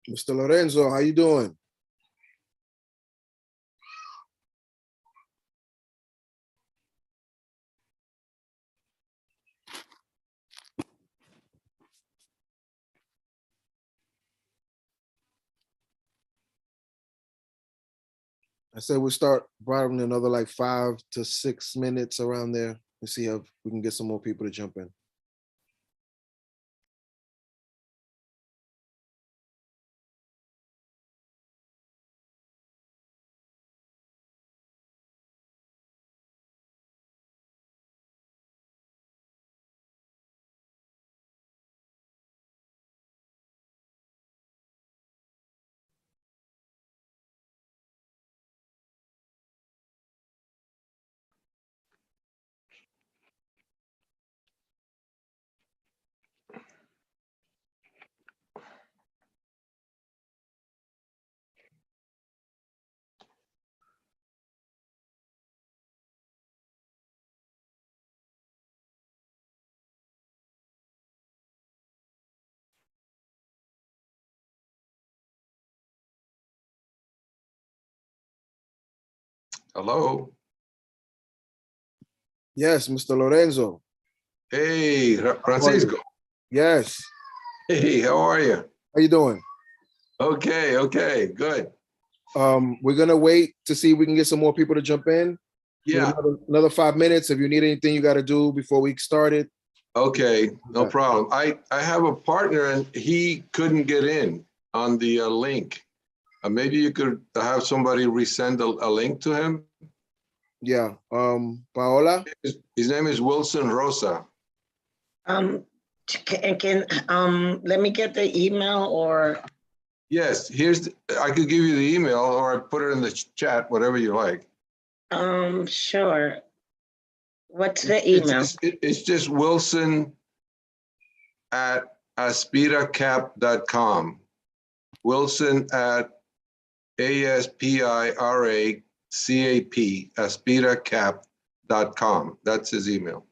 Mr. Lorenzo, how you doing? I said we'll start probably in another like 5 to 6 minutes around there. Let's see if we can get some more people to jump in. Hello. Yes, Mr. Lorenzo. Hey, Francisco. Yes. Hey, how are you? How you doing? Okay, good. We're gonna wait to see if we can get some more people to jump in. Yeah. Another 5 minutes. If you need anything you got to do before we start it. Okay, no Okay. problem. I have a partner and he couldn't get in on the link. Maybe you could have somebody resend a link to him. Yeah. Paola. His name is Wilson Rosa. Let me get the email or. Yes, I could give you the email or I put it in the chat, whatever you like. Sure. What's the email? It's just Wilson at aspiracap.com. Wilson at ASPIRACAP, aspiracap.com. That's his email.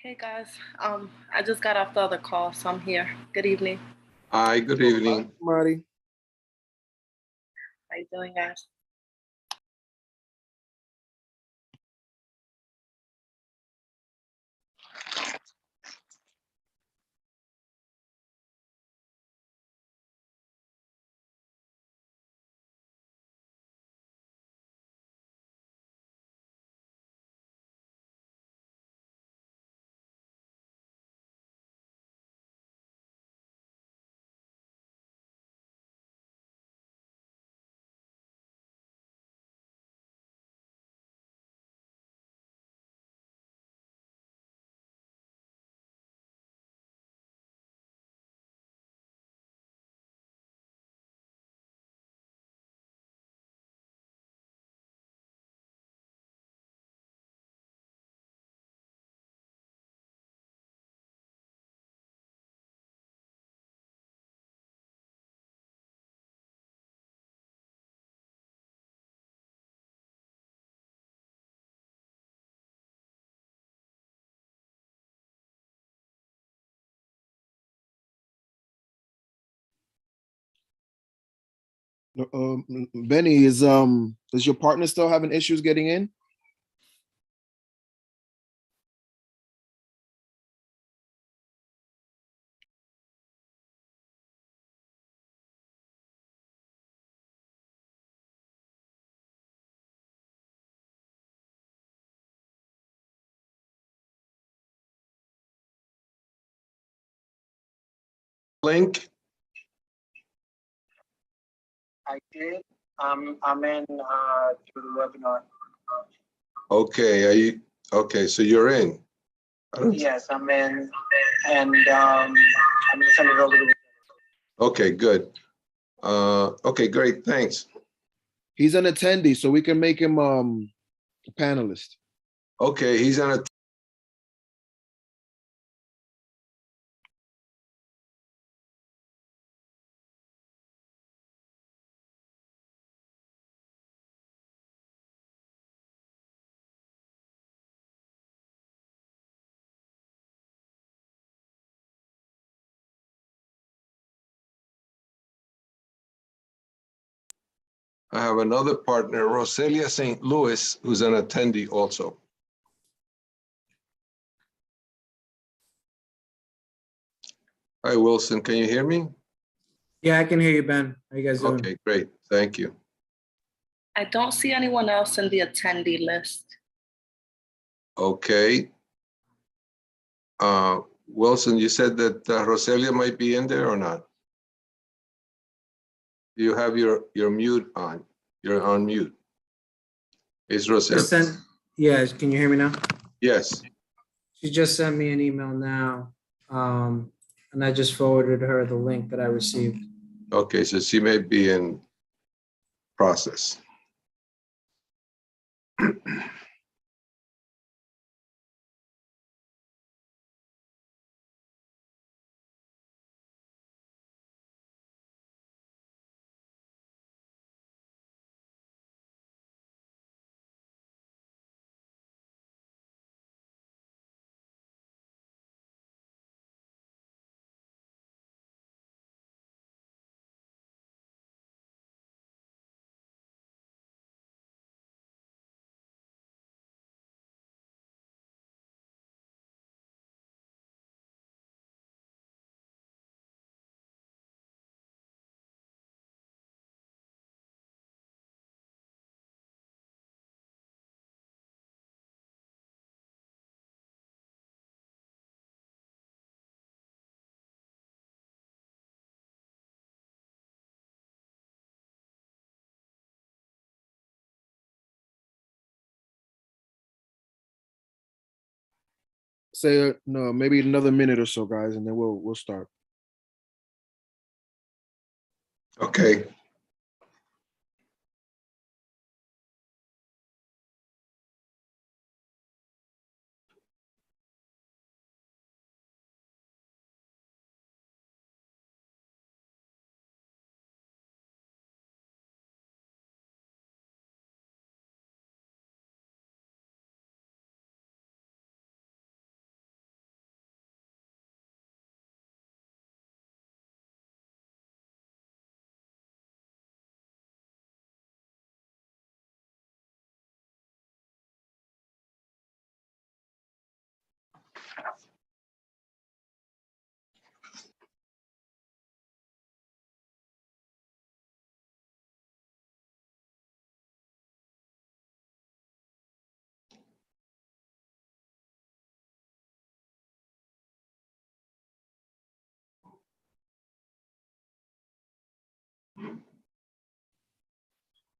Hey guys, I just got off the other call, so I'm here. Good evening. Hi, good evening. Marty. How you doing, guys? Benny, is your partner still having issues getting in? Link? I did. I'm in through the webinar. Okay, okay, so you're in. Yes, I'm in, and I'm gonna send it over to. Okay, good. Okay, great, thanks. He's an attendee, so we can make him a panelist. Okay, he's on a, I have another partner, Roselia St. Louis, who's an attendee also. Hi, Wilson, can you hear me? Yeah, I can hear you, Ben. How you guys doing? Okay, great, thank you. I don't see anyone else in the attendee list. Okay. Wilson, you said that Roselia might be in there or not? You have your mute on. You're on mute. Is Roselia? Yeah, can you hear me now? Yes. She just sent me an email now, and I just forwarded her the link that I received. Okay, so she may be in process. Say no, maybe another minute or so, guys, and then we'll start. Okay.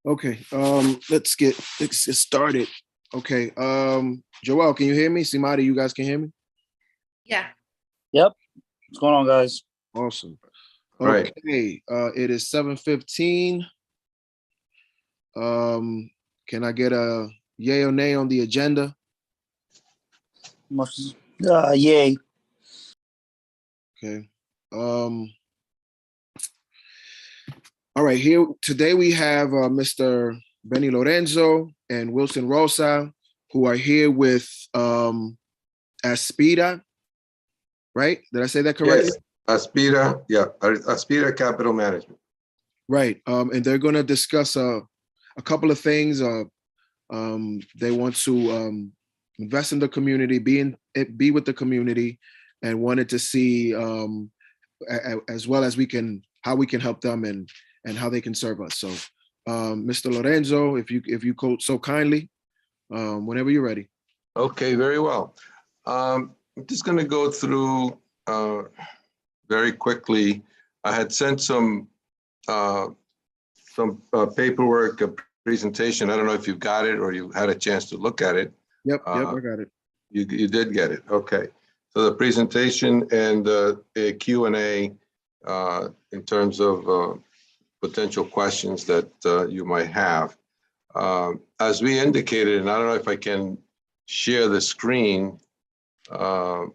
Okay, let's get started. Okay, Joel, can you hear me? Simati, you guys can hear me? Yeah. Yep. What's going on, guys? Awesome. Right. Okay, it is 7:15. Can I get a yay or nay on the agenda? Yay. Okay. All right, here today we have Mr. Benny Lorenzo and Wilson Rosa, who are here with Aspira, right? Did I say that correctly? Yes, Aspira, yeah, Aspira Capital Management. Right. And they're going to discuss a couple of things. They want to invest in the community, be with the community, and wanted to see as well as how we can help them and how they can serve us. So, Mr. Lorenzo, if you quote so kindly, whenever you're ready. Okay, very well. I'm just going to go through very quickly. I had sent some paperwork, a presentation. I don't know if you've got it or you had a chance to look at it. Yep, I got it. You did get it. Okay. So the presentation and a Q&A in terms of potential questions that you might have. As we indicated, and I don't know if I can share the screen. I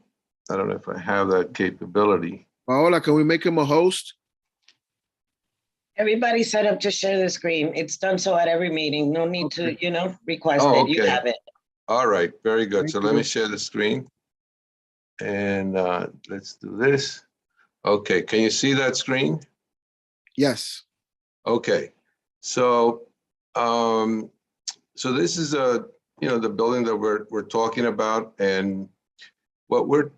don't know if I have that capability. Paola, can we make him a host? Everybody set up to share the screen. It's done so at every meeting. No need to, request Oh, it. You okay. have it. All right, very good. Thank So you. let me share the screen. And let's do this. Okay, can you see that screen? Yes. Okay, so so this is the building that we're talking about, and what we're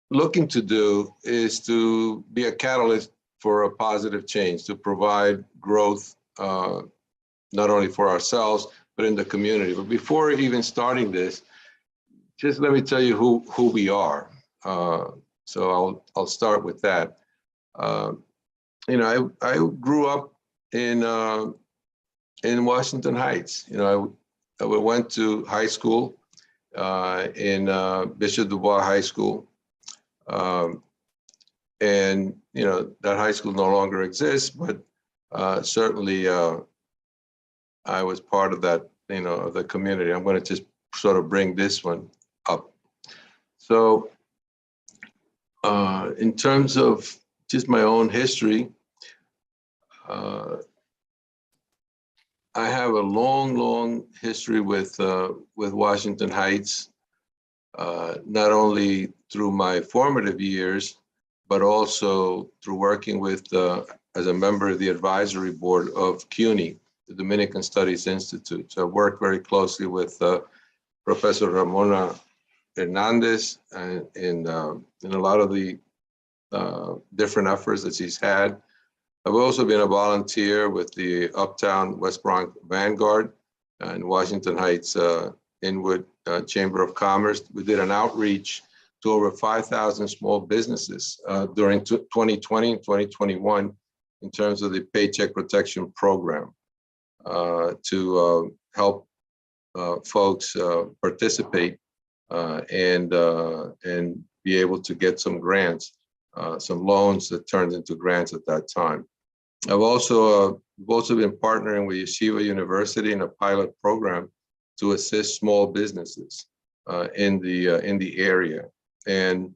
looking to do is to be a catalyst for a positive change, to provide growth not only for ourselves but in the community. But before even starting this, just let me tell you who we are. So I'll start with that. I grew up in Washington Heights. I went to high school in Bishop Dubois High School, and that high school no longer exists. But certainly, I was part of that, of the community. I'm going to just sort of bring this one up. So, in terms of just my own history. I have a long history with Washington Heights, not only through my formative years, but also through working with, as a member of the advisory board of CUNY, the Dominican Studies Institute. So I worked very closely with Professor Ramona Hernandez in a lot of the different efforts that she's had. I've also been a volunteer with the Uptown West Bronx Vanguard in Washington Heights Inwood Chamber of Commerce. We did an outreach to over 5,000 small businesses during 2020 and 2021 in terms of the Paycheck Protection Program to help folks participate and be able to get some grants, some loans that turned into grants at that time. I've also been partnering with Yeshiva University in a pilot program to assist small businesses in the area, and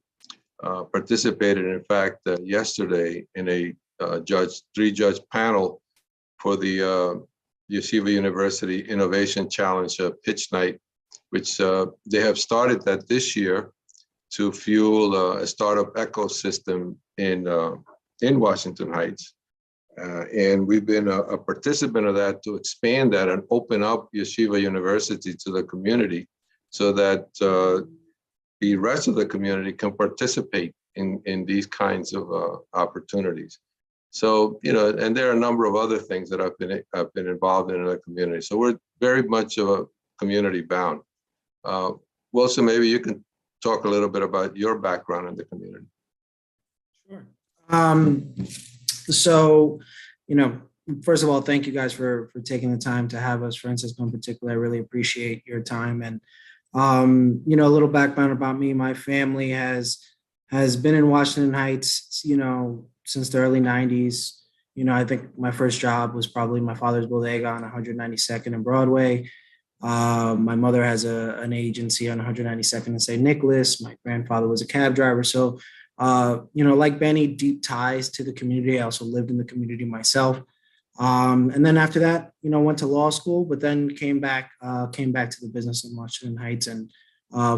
participated, in fact, yesterday in a three-judge panel for the Yeshiva University Innovation Challenge Pitch Night, which they have started that this year to fuel a startup ecosystem in Washington Heights. And we've been a participant of that to expand that and open up Yeshiva University to the community so that the rest of the community can participate in these kinds of opportunities. So, and there are a number of other things that I've been involved in the community. So we're very much of a community bound. Wilson, maybe you can talk a little bit about your background in the community. Sure. So, first of all, thank you guys for taking the time to have us. Francisco in particular, I really appreciate your time. And a little background about me. My family has been in Washington Heights, since the early 90s. I think my first job was probably my father's bodega on 192nd and Broadway. My mother has an agency on 192nd and St. Nicholas. My grandfather was a cab driver. So, like Benny, deep ties to the community. I also lived in the community myself. And then after that, went to law school, but then came back to the business in Washington Heights, and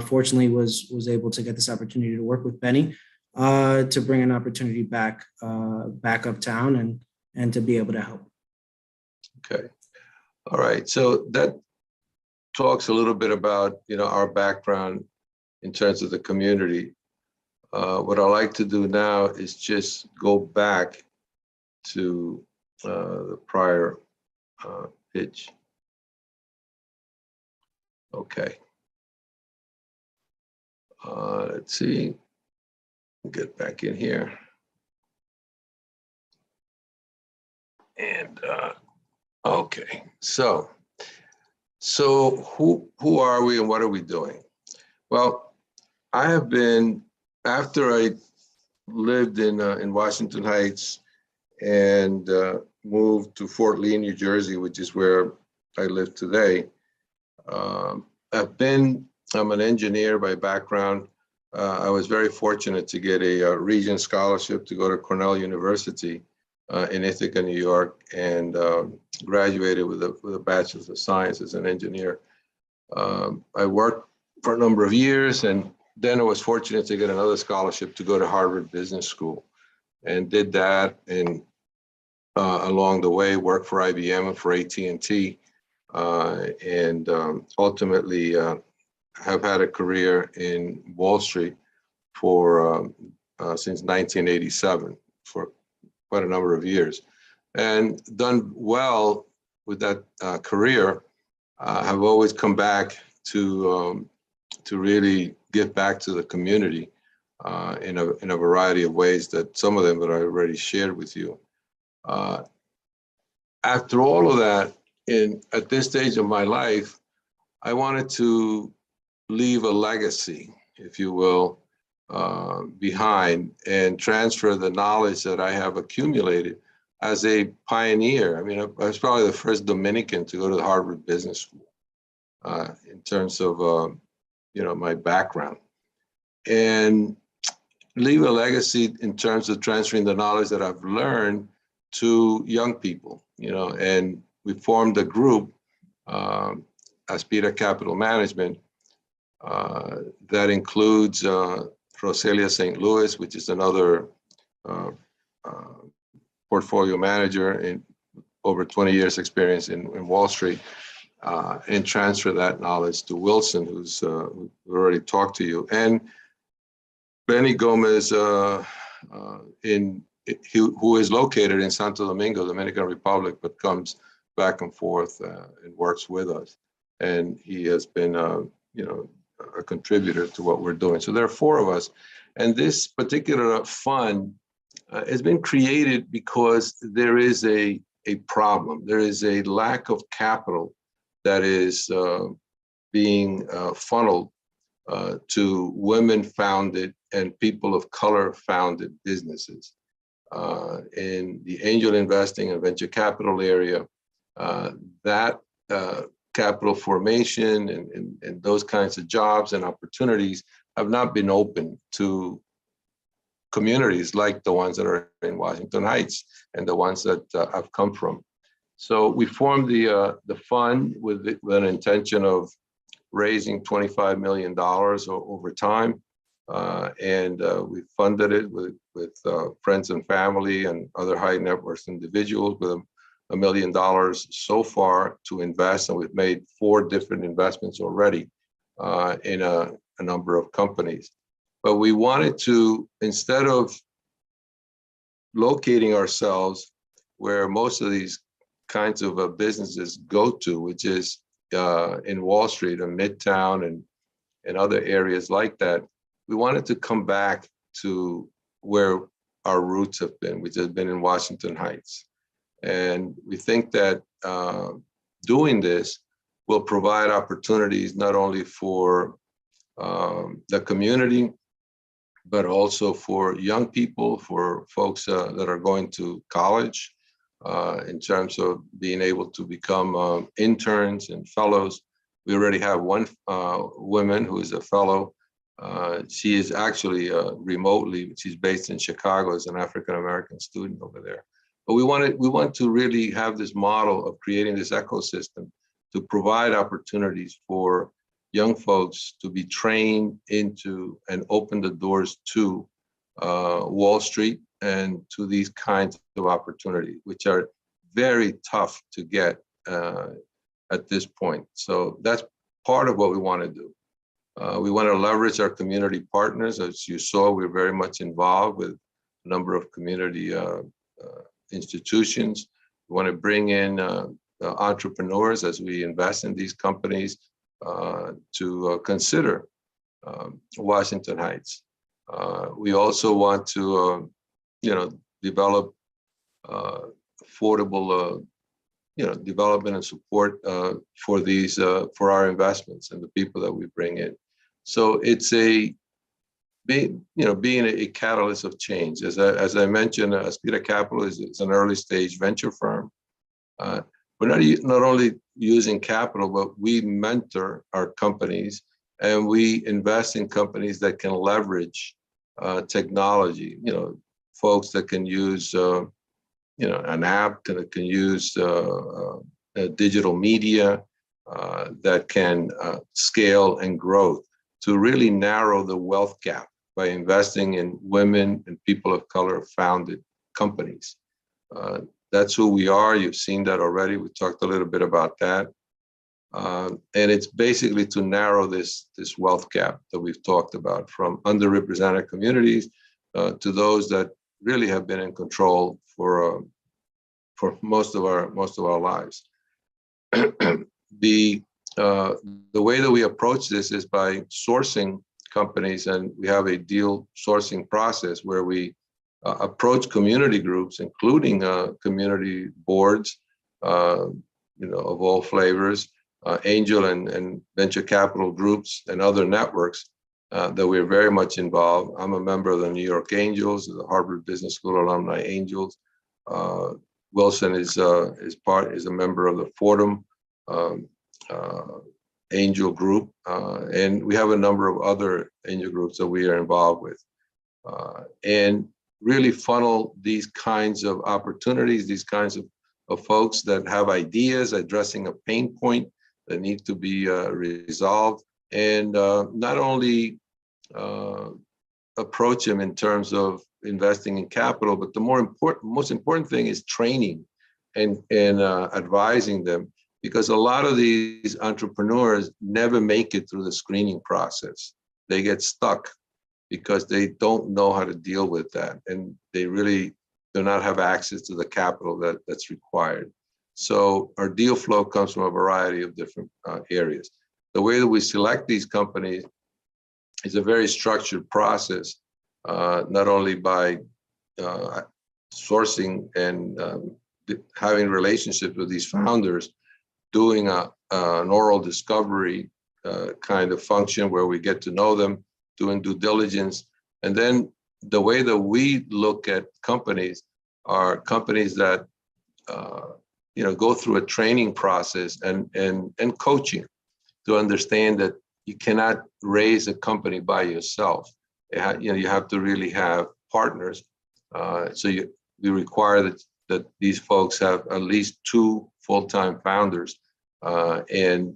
fortunately was able to get this opportunity to work with Benny to bring an opportunity back uptown and to be able to help. Okay. All right. So that talks a little bit about, our background in terms of the community. What I like to do now is just go back to the prior pitch. Okay. Let's see. Get back in here. And okay, so who are we and what are we doing? Well, I have been, after I lived in Washington Heights and moved to Fort Lee, New Jersey, which is where I live today. I'm an engineer by background. I was very fortunate to get a Regents Scholarship to go to Cornell University in Ithaca, New York, and graduated with a Bachelor's of Science as an engineer. I worked for a number of years, and then I was fortunate to get another scholarship to go to Harvard Business School, and did that. And along the way, worked for IBM and for AT&T, and ultimately have had a career in Wall Street for since 1987, for quite a number of years, and done well with that career. Have always come back to really give back to the community in a variety of ways, that some of them that I already shared with you. After all of that, at this stage of my life, I wanted to leave a legacy, if you will, behind, and transfer the knowledge that I have accumulated as a pioneer. I mean, I was probably the first Dominican to go to the Harvard Business School in terms of, my background, and leave a legacy in terms of transferring the knowledge that I've learned to young people, and we formed a group, Aspira Capital Management, that includes Roselia St. Louis, which is another portfolio manager in over 20 years experience in Wall Street, and transfer that knowledge to Wilson, who's already talked to you, and Benny Gomez, who is located in Santo Domingo, Dominican Republic, but comes back and forth and works with us. And he has been, a contributor to what we're doing. So there are four of us. And this particular fund has been created because there is a problem. There is a lack of capital that is being funneled to women-founded and people of color-founded businesses. In the angel investing and venture capital area, that capital formation and those kinds of jobs and opportunities have not been open to communities like the ones that are in Washington Heights and the ones that I've come from. So we formed the fund with an intention of raising $25 million over time. And we funded it with friends and family and other high net worth individuals with $1 million so far to invest. And we've made 4 different investments already in a number of companies. But we wanted to, instead of locating ourselves where most of these kinds of businesses go to, which is in Wall Street and Midtown and other areas like that, we wanted to come back to where our roots have been, which has been in Washington Heights. And we think that doing this will provide opportunities not only for the community, but also for young people, for folks that are going to college, in terms of being able to become interns and fellows. We already have one woman who is a fellow. She is actually remotely, she's based in Chicago as an African-American student over there. But we want to really have this model of creating this ecosystem to provide opportunities for young folks to be trained into and open the doors to Wall Street and to these kinds of opportunities, which are very tough to get at this point. So that's part of what we want to do. We want to leverage our community partners. As you saw, we're very much involved with a number of community institutions. We want to bring in entrepreneurs as we invest in these companies to consider Washington Heights. We also want to, develop affordable, development and support for these, for our investments and the people that we bring in. So it's being a catalyst of change. As I mentioned, Aspira Capital is an early stage venture firm. We're not only using capital, but we mentor our companies and we invest in companies that can leverage technology. Folks that can use an app, that can use digital media, that can scale and grow to really narrow the wealth gap by investing in women and people of color founded companies. That's who we are. You've seen that already. We talked a little bit about that. And it's basically to narrow this wealth gap that we've talked about, from underrepresented communities to those that really have been in control for most of our lives. The way that we approach this is by sourcing companies, and we have a deal sourcing process where we approach community groups, including community boards, of all flavors, angel and venture capital groups, and other networks that we're very much involved. I'm a member of the New York Angels, the Harvard Business School Alumni Angels. Wilson is a member of the Fordham Angel Group, and we have a number of other angel groups that we are involved with, and really funnel these kinds of opportunities, these kinds of folks that have ideas addressing a pain point that need to be resolved, and not only approach them in terms of investing in capital, but the most important thing is training and advising them, because a lot of these entrepreneurs never make it through the screening process. They get stuck because they don't know how to deal with that, and they really do not have access to the capital that's required. So our deal flow comes from a variety of different areas. The way that we select these companies is a very structured process, not only by sourcing and having relationships with these founders, doing an oral discovery kind of function where we get to know them, doing due diligence. And then the way that we look at companies are companies that go through a training process and coaching to understand that you cannot raise a company by yourself. You have to really have partners. So we require that these folks have at least 2 full-time founders, and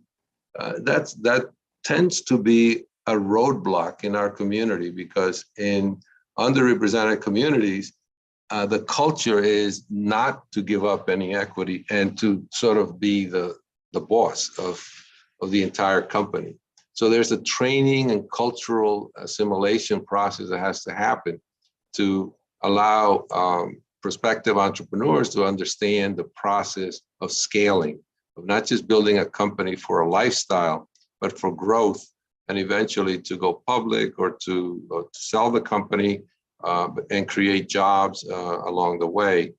that tends to be a roadblock in our community, because in underrepresented communities, the culture is not to give up any equity and to sort of be the boss of the entire company. So there's a training and cultural assimilation process that has to happen to allow prospective entrepreneurs to understand the process of scaling, of not just building a company for a lifestyle, but for growth, and eventually to go public or to sell the company and create jobs along the way.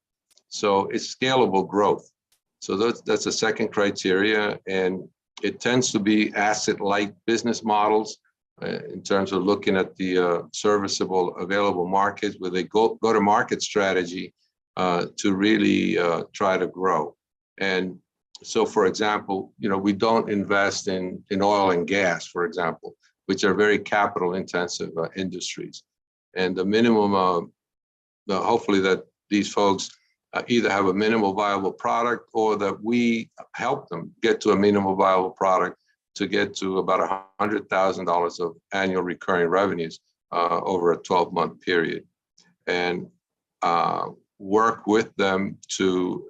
So it's scalable growth. So that's the second criteria, and it tends to be asset-light business models in terms of looking at the serviceable available markets with a go-to-market strategy to really try to grow. And so, for example, we don't invest in oil and gas, for example, which are very capital-intensive industries. And the minimum, hopefully that these folks either have a minimal viable product or that we help them get to a minimal viable product to get to about $100,000 of annual recurring revenues over a 12-month period, and work with them to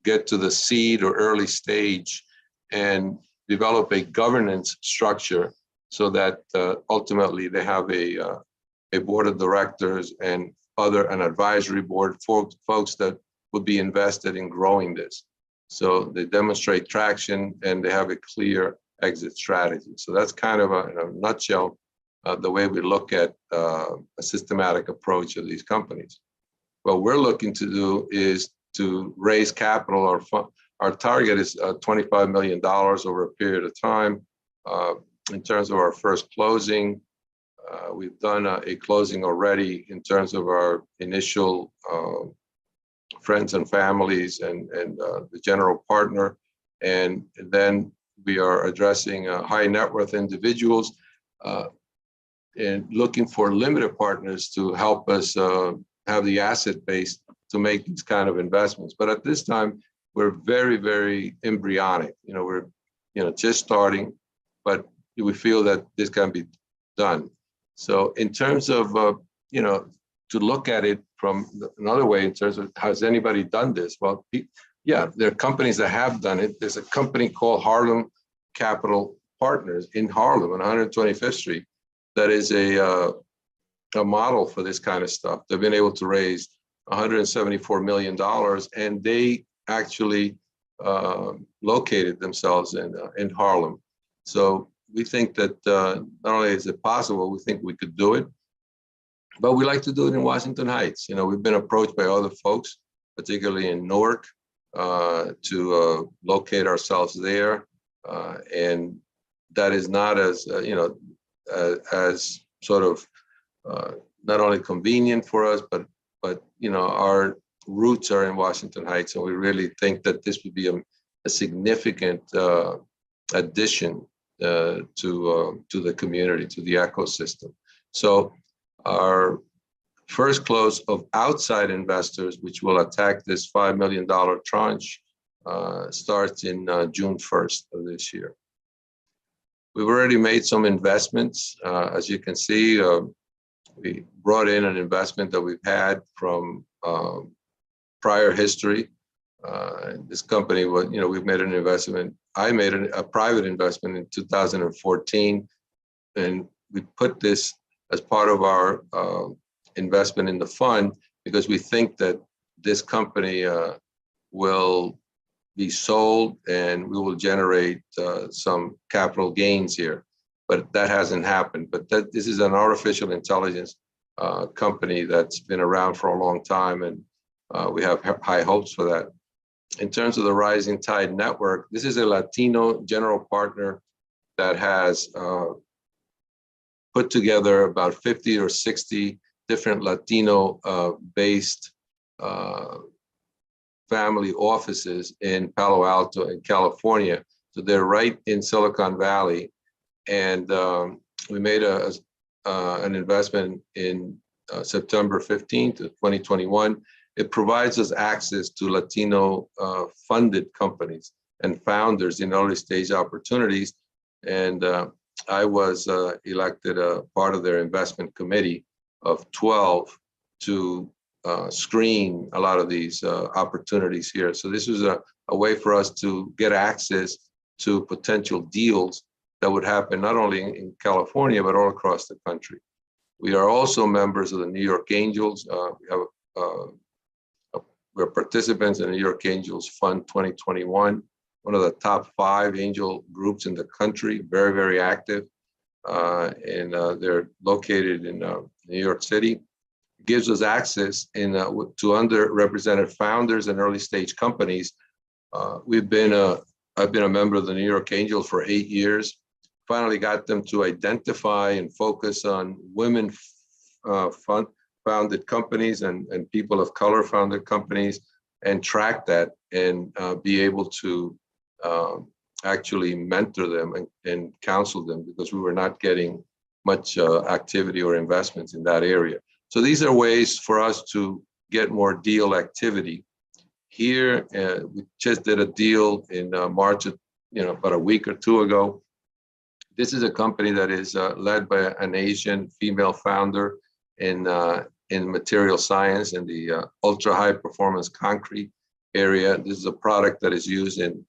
get to the seed or early stage and develop a governance structure so that ultimately they have a board of directors and an advisory board folks that would be invested in growing this. So they demonstrate traction and they have a clear exit strategy. So that's kind of in a nutshell the way we look at a systematic approach of these companies. What we're looking to do is to raise capital. Our target is $25 million over a period of time. In terms of our first closing, we've done a closing already in terms of our initial friends and families and the general partner. And then we are addressing high net worth individuals and looking for limited partners to help us have the asset base to make these kind of investments. But at this time, we're very, very embryonic. We're just starting, but we feel that this can be done. So in terms of, to look at it from another way, in terms of has anybody done this? Well, yeah, there are companies that have done it. There's a company called Harlem Capital Partners in Harlem on 125th Street that is a model for this kind of stuff. They've been able to raise $174 million, and they actually located themselves in Harlem. So we think that not only is it possible, we think we could do it, but we like to do it in Washington Heights. We've been approached by other folks, particularly in Newark, to locate ourselves there. And that is not as, as sort of not only convenient for us, but our roots are in Washington Heights, and we really think that this would be a significant addition to the community, to the ecosystem. So our first close of outside investors, which will attack this $5 million tranche, starts in June 1st of this year. We've already made some investments. As you can see, we brought in an investment that we've had from prior history. This company was, we've made an investment. I made a private investment in 2014, and we put this as part of our investment in the fund because we think that this company will be sold and we will generate some capital gains here. But that hasn't happened. But this is an artificial intelligence company that's been around for a long time, and we have high hopes for that. In terms of the Rising Tide Network, this is a Latino general partner that has put together about 50 or 60 different Latino-based family offices in Palo Alto in California. So they're right in Silicon Valley. And we made an investment in September 15th of 2021. It provides us access to Latino funded companies and founders in early stage opportunities. And I was elected a part of their investment committee of 12 to screen a lot of these opportunities here. So this was a way for us to get access to potential deals that would happen not only in California, but all across the country. We are also members of the New York Angels. We're participants in the New York Angels Fund 2021, one of the top 5 angel groups in the country, very, very active. And they're located in New York City. gives us access to underrepresented founders and early stage companies. I've been a member of the New York Angels for 8 years. Finally got them to identify and focus on women founded companies and people of color founded companies, and track that and be able to actually mentor them and counsel them, because we were not getting much activity or investments in that area. So these are ways for us to get more deal activity. Here, we just did a deal in March, about a week or two ago. This is a company that is led by an Asian female founder in material science in the ultra high performance concrete area. This is a product that is used in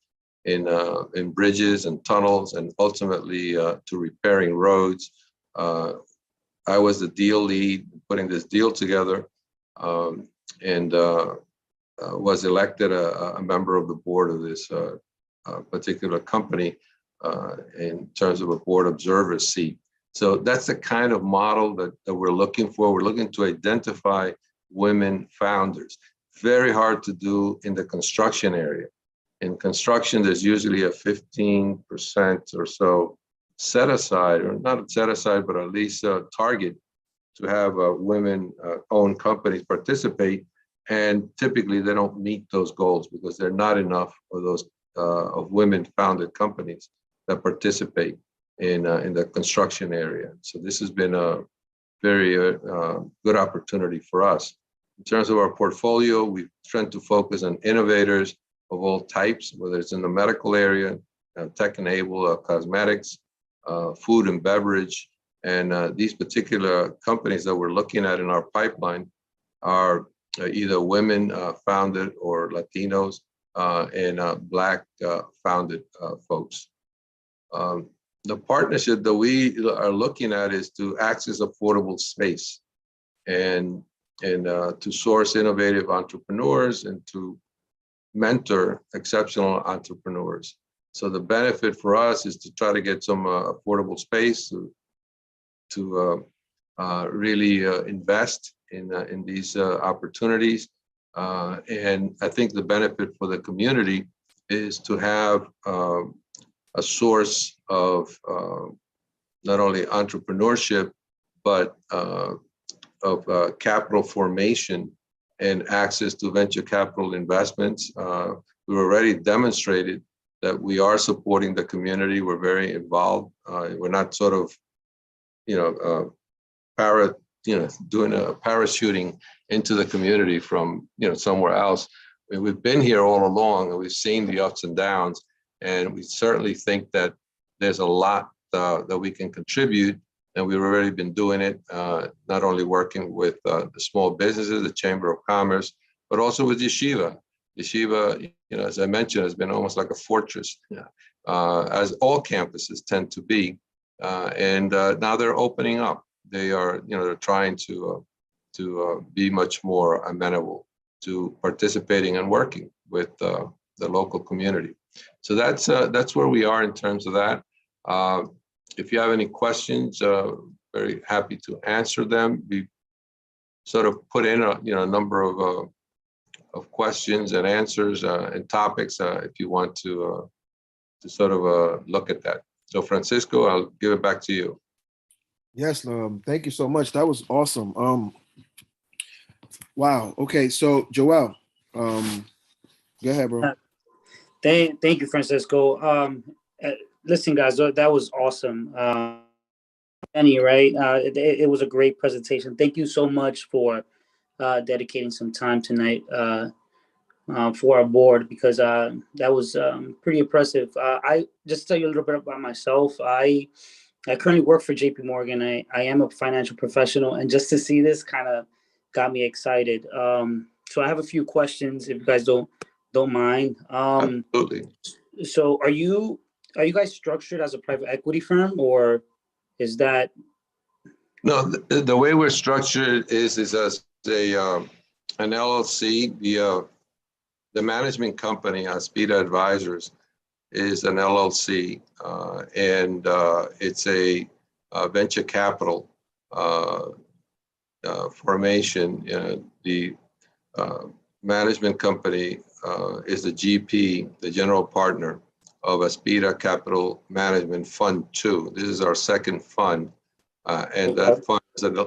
bridges and tunnels, and ultimately to repairing roads. I was the deal lead putting this deal together, and was elected a member of the board of this particular company in terms of a board observer seat. So that's the kind of model that we're looking for. We're looking to identify women founders. Very hard to do in the construction area. In construction, there's usually a 15% or so set aside, or not set aside, but at least a target to have women-owned companies participate. And typically they don't meet those goals because there are not enough of those of women-founded companies that participate in the construction area. So this has been a very good opportunity for us. In terms of our portfolio, we've tried to focus on innovators of all types, whether it's in the medical area, tech-enabled cosmetics, food and beverage. And these particular companies that we're looking at in our pipeline are either women founded or Latinos and Black founded folks. The partnership that we are looking at is to access affordable space and to source innovative entrepreneurs and to mentor exceptional entrepreneurs. So the benefit for us is to try to get some affordable space to really invest in these opportunities. And I think the benefit for the community is to have a source of not only entrepreneurship, but of capital formation and access to venture capital investments. We've already demonstrated that we are supporting the community. We're very involved. We're not sort of, doing a parachuting into the community from, somewhere else. I mean, we've been here all along and we've seen the ups and downs, and we certainly think that there's a lot that we can contribute, and we've already been doing it, not only working with the small businesses, the Chamber of Commerce, but also with Yeshiva. Yeshiva, as I mentioned, has been almost like a fortress, as all campuses tend to be. And now they're opening up. They are, they're trying to be much more amenable to participating and working with the local community. So that's where we are in terms of that. If you have any questions, very happy to answer them. We sort of put in a number of questions and answers and topics if you want to sort of look at that. So Francisco, I'll give it back to you. Yes, thank you so much. That was awesome. Wow. Okay, so Joel, go ahead, bro. Thank you, Francisco. Listen, guys, that was awesome. Penny, right? It was a great presentation. Thank you so much for dedicating some time tonight for our board, because that was pretty impressive. I just tell you a little bit about myself. I currently work for JP Morgan. I am a financial professional, and just to see this kind of got me excited. So I have a few questions, if you guys don't mind. Absolutely. So are you guys structured as a private equity firm, or is that? No, the way we're structured is as an LLC. The management company, Aspida Advisors, is an LLC, and it's a venture capital formation, the management company is the GP, the general partner of Aspira Capital Management Fund 2. This is our second fund, and that fund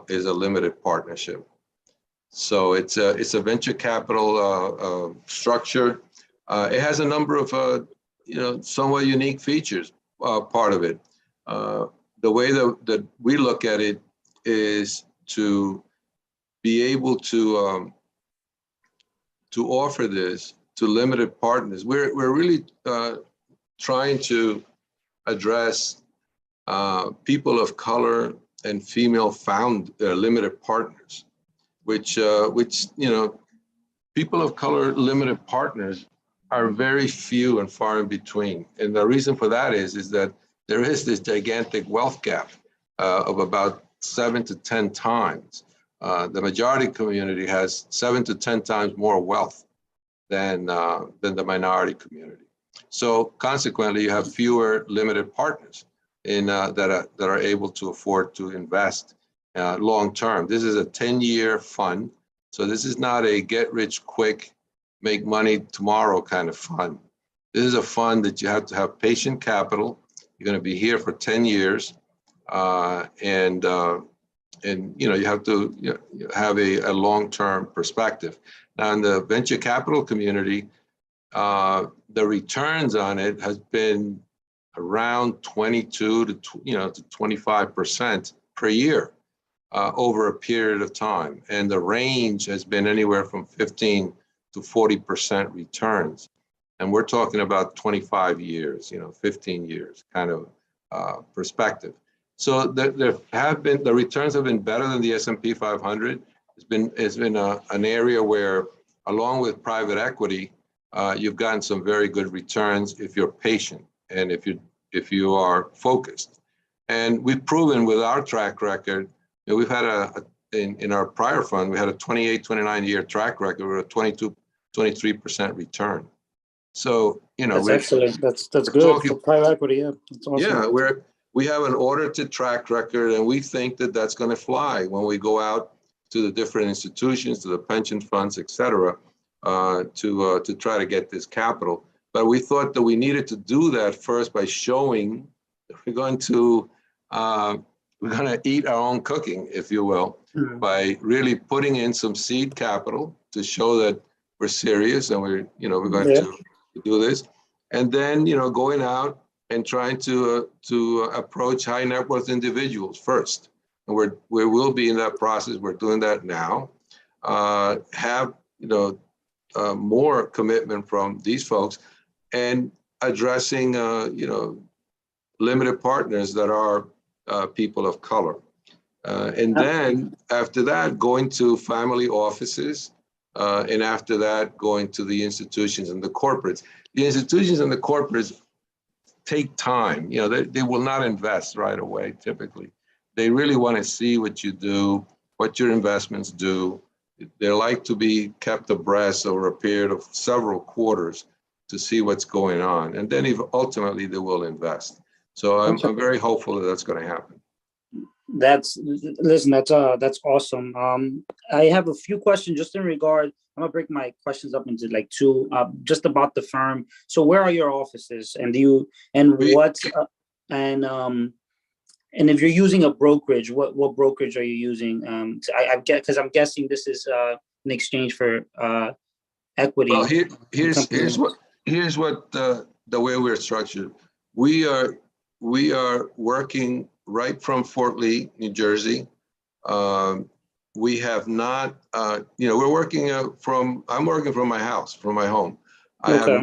is a limited partnership. So it's a venture capital structure. It has a number of somewhat unique features. Part of it, the way that we look at it is to be able to offer this to limited partners. We're really trying to address people of color and female found limited partners, which people of color limited partners are very few and far in between. And the reason for that is that there is this gigantic wealth gap of about 7 to 10 times. The majority community has 7 to 10 times more wealth than the minority community. So consequently, you have fewer limited partners that are able to afford to invest long term. This is a 10-year fund. So this is not a get rich quick, make money tomorrow kind of fund. This is a fund that you have to have patient capital. You're going to be here for 10 years, and you have to have a long-term perspective. Now, in the venture capital community, the returns on it has been around 22 to 25% per year over a period of time, and the range has been anywhere from 15 to 40% returns. And we're talking about 25 years, 15 years kind of perspective. So there have been, the returns have been better than the S&P 500. It's been an area where, along with private equity, you've gotten some very good returns if you're patient and if you are focused. And we've proven with our track record, we've had in our prior fund, we had a 28, 29-year track record with a 22, 23% return. So, that's excellent. That's good for private equity. Yeah, that's awesome. Yeah, we have an audited track record, and we think that that's going to fly when we go out to the different institutions, to the pension funds, et cetera, to try to get this capital. But we thought that we needed to do that first by showing that we're going to eat our own cooking, if you will, by really putting in some seed capital to show that we're serious and we're going to do this, and then going out and trying to approach high net worth individuals first. And we will be in that process. We're doing that now. Have more commitment from these folks, and addressing limited partners that are people of color. And then after that, going to family offices, and after that, going to the institutions and the corporates. The institutions and the corporates take time. They will not invest right away, typically. They really want to see what you do, what your investments do. They like to be kept abreast over a period of several quarters to see what's going on. And then ultimately they will invest. So I'm very hopeful that that's going to happen. That's awesome. I have a few questions just in regard. I'm gonna break my questions up into like two, just about the firm. So where are your offices, and and if you're using a brokerage, what brokerage are you using? Because I'm guessing this is in exchange for equity. Well, here's what the way we're structured. We are working right from Fort Lee, New Jersey. We have not, we're working I'm working from my house, from my home. Okay.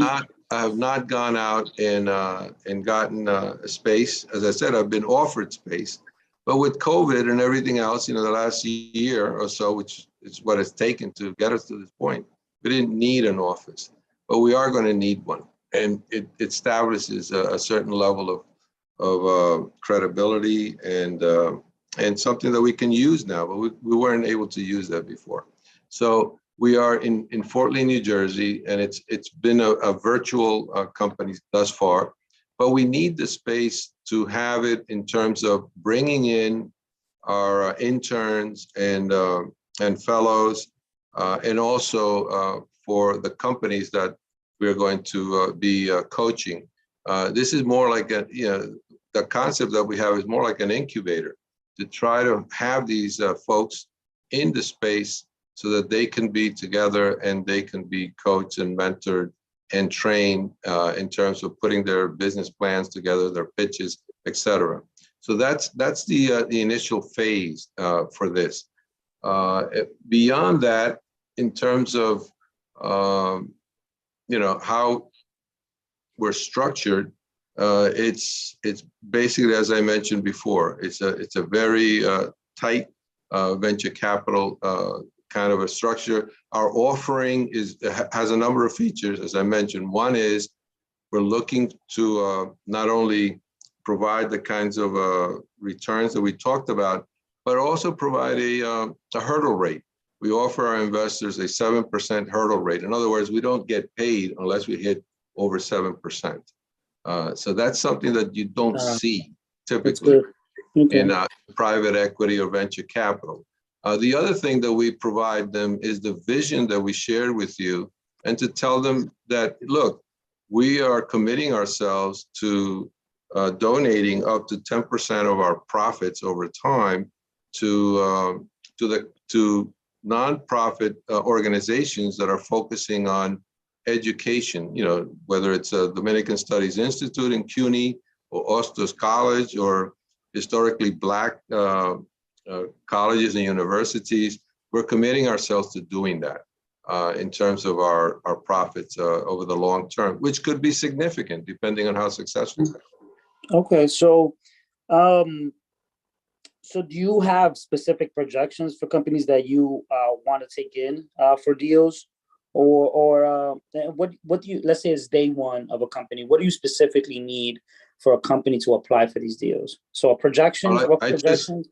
I have not gone out and gotten a space. As I said, I've been offered space, but with COVID and everything else, the last year or so, which is what it's taken to get us to this point, we didn't need an office, but we are going to need one. And it establishes a certain level of credibility and something that we can use now, but we weren't able to use that before. So we are in Fort Lee, New Jersey, and it's been a virtual company thus far, but we need the space to have it in terms of bringing in our interns and fellows, and also for the companies that we're going to be coaching. This is more like the concept that we have is more like an incubator to try to have these folks in the space so that they can be together and they can be coached and mentored and trained in terms of putting their business plans together, their pitches, etc. So that's the initial phase for this. Beyond that, in terms of how we're structured, it's basically, as I mentioned before, it's a very tight venture capital kind of a structure. Our offering has a number of features, as I mentioned. One is we're looking to not only provide the kinds of returns that we talked about, but also provide a hurdle rate. We offer our investors a 7% hurdle rate. In other words, we don't get paid unless we hit over 7%. So that's something that you don't see typically in private equity or venture capital. The other thing that we provide them is the vision that we shared with you, and to tell them that, look, we are committing ourselves to donating up to 10% of our profits over time to nonprofit organizations that are focusing on education, whether it's a Dominican Studies Institute in CUNY or Ostos College or historically Black colleges and universities. We're committing ourselves to doing that in terms of our profits over the long term, which could be significant depending on how successful. Okay, so so do you have specific projections for companies that you want to take in for deals? Or what do you, let's say it's day one of a company, what do you specifically need for a company to apply for these deals? So a projection, what projections?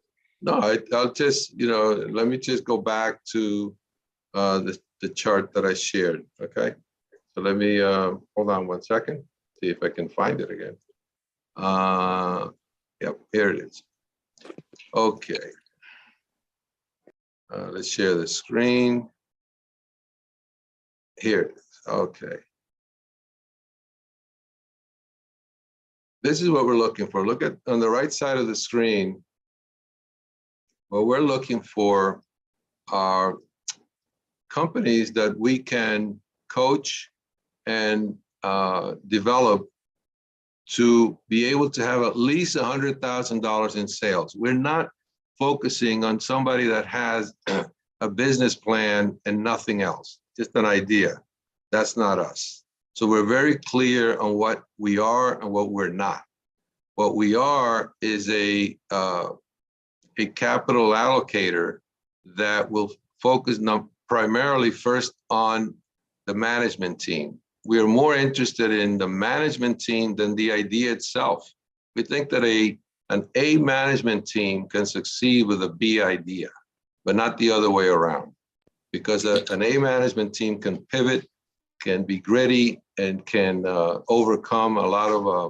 I'll just, let me just go back to the chart that I shared, okay? So let me, hold on one second, see if I can find it again. Yep, here it is. Okay. Let's share the screen. Here it is, okay. This is what we're looking for. Look at on the right side of the screen. What we're looking for are companies that we can coach and develop to be able to have at least $100,000 in sales. We're not focusing on somebody that has a business plan and nothing else, just an idea. That's not us. So we're very clear on what we are and what we're not. What we are is a capital allocator that will focus primarily first on the management team. We are more interested in the management team than the idea itself. We think that an A management team can succeed with a B idea, but not the other way around. Because an A management team can pivot, can be gritty, and can overcome a lot of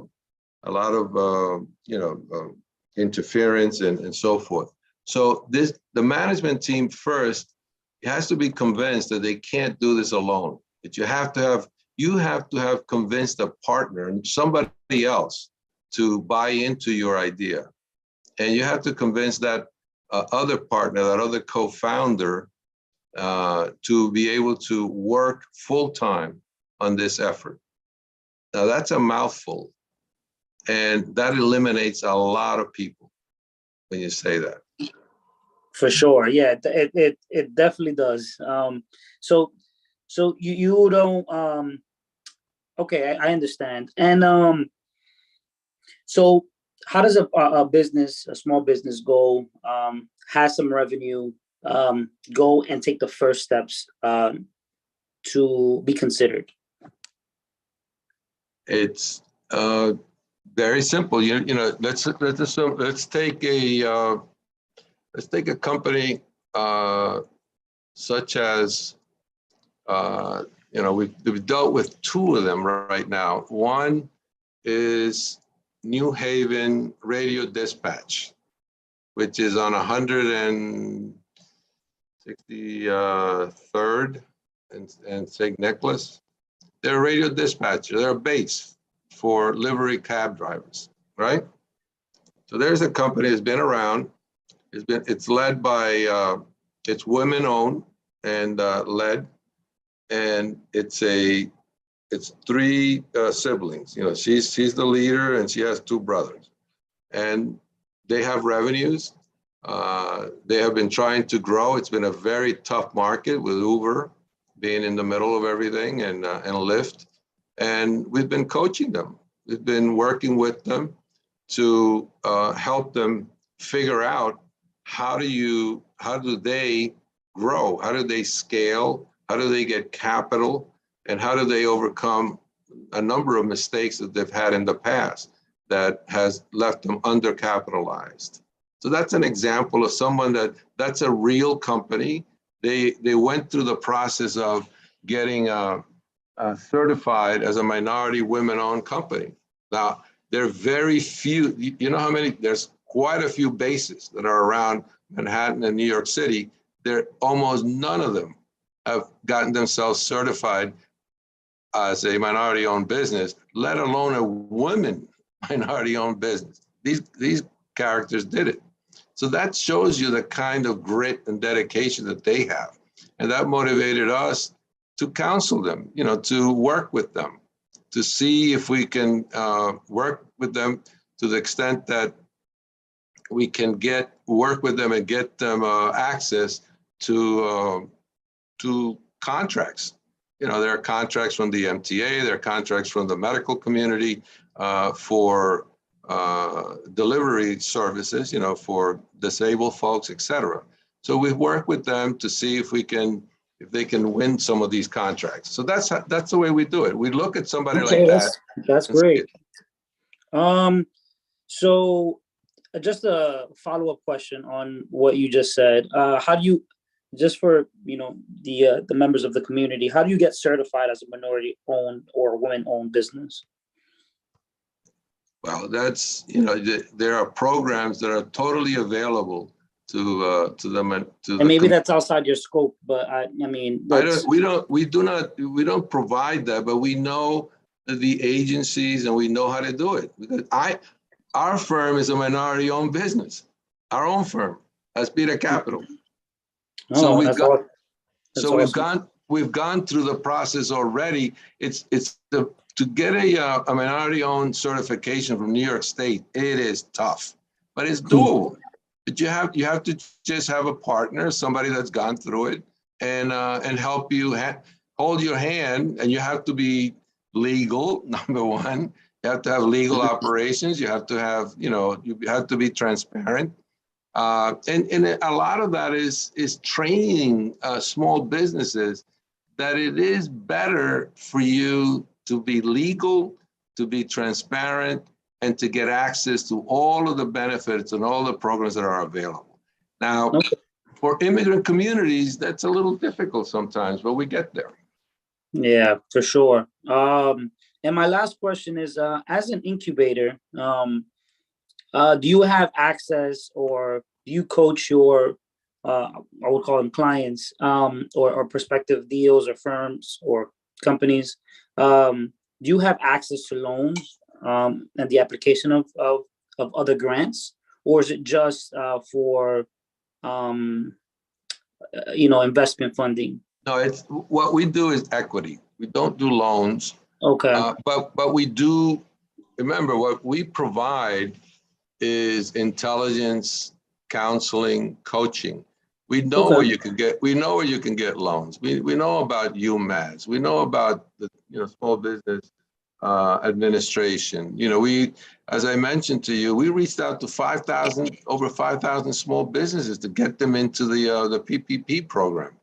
interference and so forth. So the management team first has to be convinced that they can't do this alone. That you have to have convinced a partner and somebody else to buy into your idea, and you have to convince that other partner, that other co-founder, to be able to work full-time on this effort. Now that's a mouthful, and that eliminates a lot of people when you say that. For sure, yeah, it definitely does. So you don't. Okay, I understand. And so how does a small business go, has some revenue, go and take the first steps to be considered? It's very simple. Let's take a company such as we've dealt with two of them right now. One is New Haven Radio Dispatch. which is on 163rd and St. Nicholas. They're a radio dispatcher. They're a base for livery cab drivers, right? So there's a company that's been around. It's led by, it's women-owned and led, and it's three siblings. You know, she's the leader, and she has two brothers, and they have revenues. They have been trying to grow. It's been a very tough market with Uber being in the middle of everything and Lyft, and we've been coaching them. We've been working with them to help them figure out how do they grow? How do they scale? How do they get capital? And how do they overcome a number of mistakes that they've had in the past that has left them undercapitalized? So that's an example of someone that's a real company. They went through the process of getting certified as a minority women-owned company. Now, there are very few, you know how many, there's quite a few bases that are around Manhattan and New York City. Almost none of them have gotten themselves certified as a minority-owned business, let alone a women minority-owned business. These characters did it. So that shows you the kind of grit and dedication that they have. And that motivated us to counsel them, you know, to work with them, to see if we can work with them to the extent that we can work with them and get them access to contracts. You know, there are contracts from the MTA, there are contracts from the medical community for delivery services, you know, for disabled folks, et cetera. So we work with them to see if they can win some of these contracts. So that's the way we do it. We look at somebody like that. That's great. So just a follow-up question on what you just said. How do you, just for, you know, the members of the community, how do you get certified as a minority-owned or women-owned business? Well, that's, you know, there are programs that are totally available to them. And maybe that's outside your scope, but I mean, we don't provide that, but we know the agencies and we know how to do it. Because our firm is a minority-owned business. Our own firm, Aspira Capital. Oh, so we've gone through the process already. To get a minority-owned certification from New York State, it is tough, but it's doable. But you have to just have a partner, somebody that's gone through it, and help you hold your hand. And you have to be legal. Number one, you have to have legal operations. You have to have, you know, you have to be transparent. And a lot of that is training small businesses that it is better for you to be legal, to be transparent, and to get access to all of the benefits and all the programs that are available. Now, for immigrant communities, that's a little difficult sometimes, but we get there. Yeah, for sure. And my last question is, as an incubator, do you have access, or do you coach your, I would call them clients, or prospective deals or firms or companies? Do you have access to loans and the application of other grants, or is it just for you know, investment funding? No, it's what we do is equity. We don't do loans. Okay. But we do. Remember, what we provide is intelligence, counseling, coaching. We know where you can get. We know where you can get loans. We know about UMass. We know about the Small Business Administration. You know, as I mentioned to you, we reached out to over 5,000 small businesses to get them into the PPP program,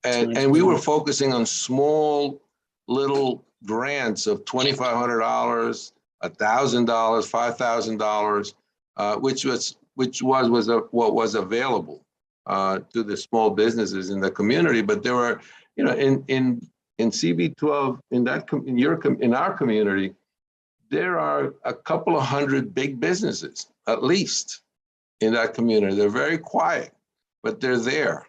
and we were focusing on small little grants of $2,500, $1,000, $5,000, which was what was available to the small businesses in the community. But there were, in CB12, in our community, there are a couple of hundred big businesses, at least, in that community. They're very quiet, but they're there.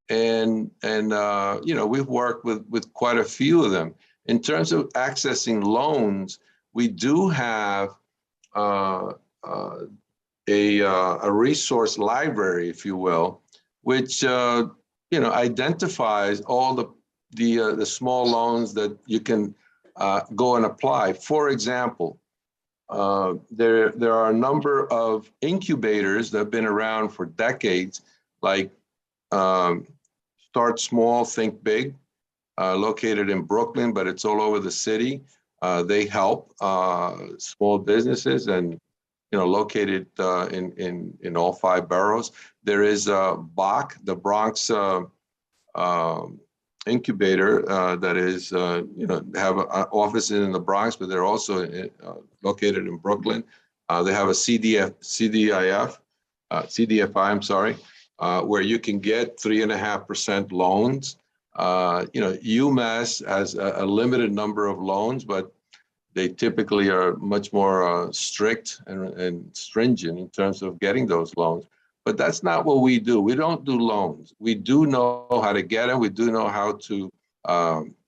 And we've worked with quite a few of them. In terms of accessing loans, we do have a resource library, if you will, which identifies all the small loans that you can go and apply. For example, there are a number of incubators that have been around for decades, like Start Small, Think Big, located in Brooklyn, but it's all over the city. They help small businesses and located in all 5 boroughs. There is BAC, the Bronx incubator, that is have offices in the Bronx, but they're also located in Brooklyn. They have a CDFI, I'm sorry, where you can get 3.5% loans. UMass has a limited number of loans, but they typically are much more strict and stringent in terms of getting those loans. But that's not what we do. We don't do loans. We do know how to get them. We do know how to